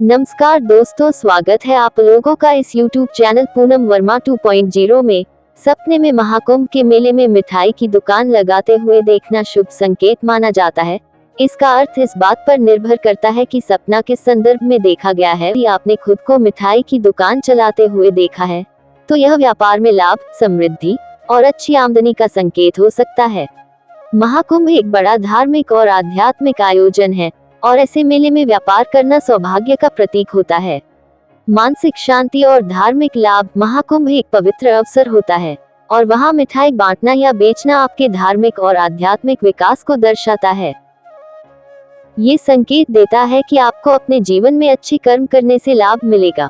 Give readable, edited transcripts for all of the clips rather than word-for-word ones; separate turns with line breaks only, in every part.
नमस्कार दोस्तों, स्वागत है आप लोगों का इस YouTube चैनल पूनम वर्मा 2.0 में। सपने में महाकुंभ के मेले में मिठाई की दुकान लगाते हुए देखना शुभ संकेत माना जाता है। इसका अर्थ इस बात पर निर्भर करता है कि सपना किस संदर्भ में देखा गया है। यदि आपने खुद को मिठाई की दुकान चलाते हुए देखा है तो यह व्यापार में लाभ, समृद्धि और अच्छी आमदनी का संकेत हो सकता है। महाकुंभ एक बड़ा धार्मिक और आध्यात्मिक आयोजन है और ऐसे मेले में व्यापार करना सौभाग्य का प्रतीक होता है। मानसिक शांति और धार्मिक लाभ। महाकुंभ एक पवित्र अवसर होता है और वहां मिठाई बांटना या बेचना आपके धार्मिक और आध्यात्मिक विकास को दर्शाता है। ये संकेत देता है कि आपको अपने जीवन में अच्छी कर्म करने से लाभ मिलेगा।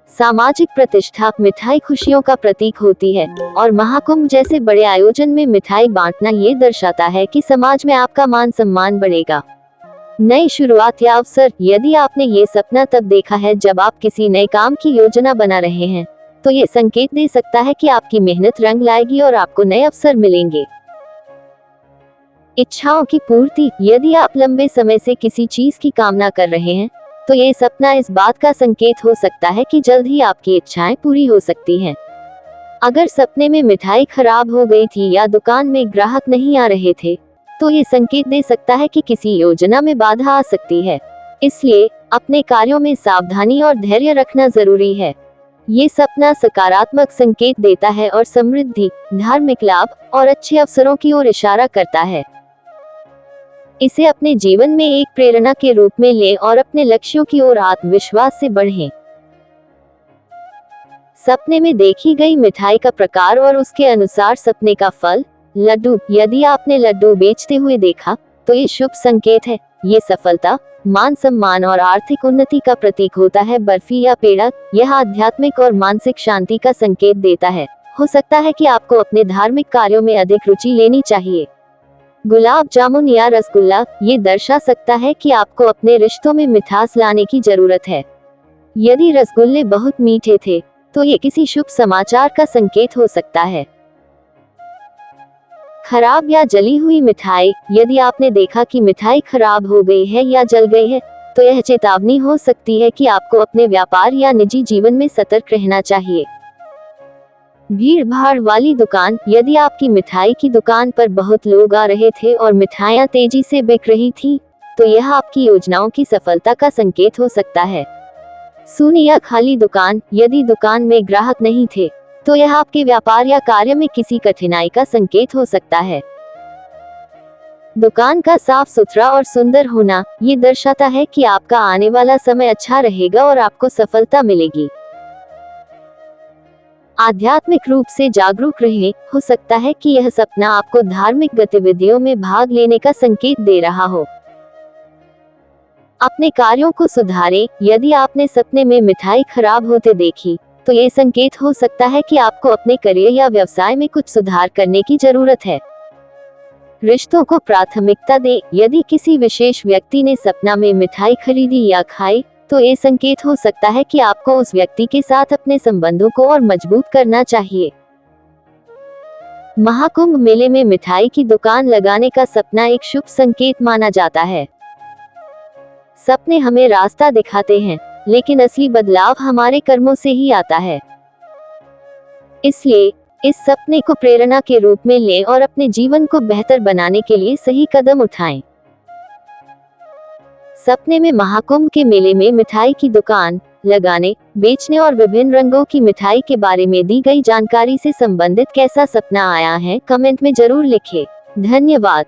सामाजिक प्रतिष्ठा। मिठाई खुशियों का प्रतीक होती है और महाकुंभ जैसे बड़े आयोजन में मिठाई बांटना ये दर्शाता है कि समाज में आपका मान सम्मान बढ़ेगा। नई शुरुआत या अवसर। यदि आपने ये सपना तब देखा है जब आप किसी नए काम की योजना बना रहे हैं तो ये संकेत दे सकता है कि आपकी मेहनत रंग लाएगी और आपको नए अवसर मिलेंगे। इच्छाओं की पूर्ति। यदि आप लंबे समय से किसी चीज की कामना कर रहे हैं तो ये सपना इस बात का संकेत हो सकता है कि जल्द ही आपकी इच्छाएं पूरी हो सकती हैं। अगर सपने में मिठाई खराब हो गई थी या दुकान में ग्राहक नहीं आ रहे थे तो ये संकेत दे सकता है कि किसी योजना में बाधा आ सकती है। इसलिए अपने कार्यों में सावधानी और धैर्य रखना जरूरी है। ये सपना सकारात्मक संकेत देता है और समृद्धि, धार्मिक लाभ और अच्छे अवसरों की ओर इशारा करता है। इसे अपने जीवन में एक प्रेरणा के रूप में लें और अपने लक्ष्यों की ओर आत्मविश्वास से बढ़ें। सपने में देखी गई मिठाई का प्रकार और उसके अनुसार सपने का फल। लड्डू। यदि आपने लड्डू बेचते हुए देखा तो ये शुभ संकेत है। ये सफलता, मान सम्मान और आर्थिक उन्नति का प्रतीक होता है। बर्फी या पेड़ा। यह आध्यात्मिक और मानसिक शांति का संकेत देता है। हो सकता है कि आपको अपने धार्मिक कार्यों में अधिक रुचि लेनी चाहिए। गुलाब जामुन या रसगुल्ला। ये दर्शा सकता है कि आपको अपने रिश्तों में मिठास लाने की जरूरत है। यदि रसगुल्ले बहुत मीठे थे तो ये किसी शुभ समाचार का संकेत हो सकता है। खराब या जली हुई मिठाई। यदि आपने देखा कि मिठाई खराब हो गई है या जल गई है तो यह चेतावनी हो सकती है कि आपको अपने व्यापार या निजी जीवन में सतर्क रहना चाहिए। भीड़ भाड़ वाली दुकान। यदि आपकी मिठाई की दुकान पर बहुत लोग आ रहे थे और मिठाइयाँ तेजी से बिक रही थी तो यह आपकी योजनाओं की सफलता का संकेत हो सकता है। सूनी या खाली दुकान। यदि दुकान में ग्राहक नहीं थे तो यह आपके व्यापार या कार्य में किसी कठिनाई का संकेत हो सकता है। दुकान का साफ सुथरा और सुंदर होना ये दर्शाता है कि आपका आने वाला समय अच्छा रहेगा और आपको सफलता मिलेगी। आध्यात्मिक रूप से जागरूक रहें। हो सकता है कि यह सपना आपको धार्मिक गतिविधियों में भाग लेने का संकेत दे रहा हो। अपने कार्यों को सुधारें। यदि आपने सपने में मिठाई खराब होते देखी तो ये संकेत हो सकता है कि आपको अपने करियर या व्यवसाय में कुछ सुधार करने की जरूरत है। रिश्तों को प्राथमिकता दें। यदि किसी विशेष व्यक्ति ने सपना में मिठाई खरीदी या खाई तो ये संकेत हो सकता है कि आपको उस व्यक्ति के साथ अपने संबंधों को और मजबूत करना चाहिए। महाकुंभ मेले में मिठाई की दुकान लगाने का सपना एक शुभ संकेत माना जाता है। सपने हमें रास्ता दिखाते हैं लेकिन असली बदलाव हमारे कर्मों से ही आता है। इसलिए इस सपने को प्रेरणा के रूप में लें और अपने जीवन को बेहतर बनाने के लिए सही कदम उठाएं। सपने में महाकुंभ के मेले में मिठाई की दुकान लगाने, बेचने और विभिन्न रंगों की मिठाई के बारे में दी गई जानकारी से संबंधित कैसा सपना आया है, कमेंट में जरूर लिखें। धन्यवाद।